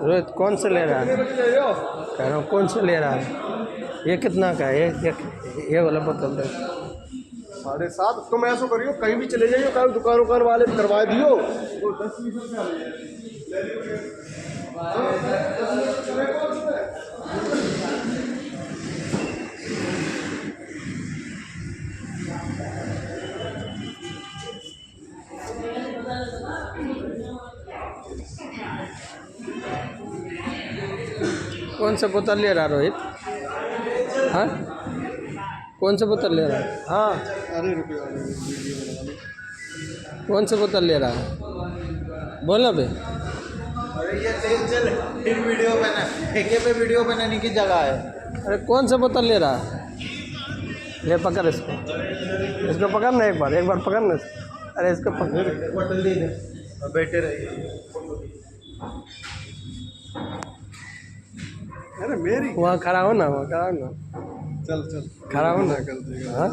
रोहित कौन से ले रहा है? कह रहा हूँ कौन से ले रहा है? ये कितना का है? ये वाला बोतल दे। 7.5। तुम ऐसा करियो, कहीं भी चले जाइयो, कहीं दुकान वाले करवा दियो, वो 10-20 रुपया कौन सा बोतल ले रहा रोहित? हाँ, कौन सा बोतल ले रहा है? हाँ, अरे रुपया कौन सा बोतल ले रहा है? बोलना बे। अरे ये चल फिर वीडियो बना, ठेके पे वीडियो बनाने की जगह है। अरे कौन सा बोतल ले रहा है? ले पकड़ इसको, इसको पकड़ना एक बार पकड़ना। अरे इसको पकड़, बोतल दे दे, बैठे रहिए। अरे मेरी वहाँ खड़ा हो ना, वहाँ खड़ा हो ना, चल खड़ा हो ना। कर देगा। हाँ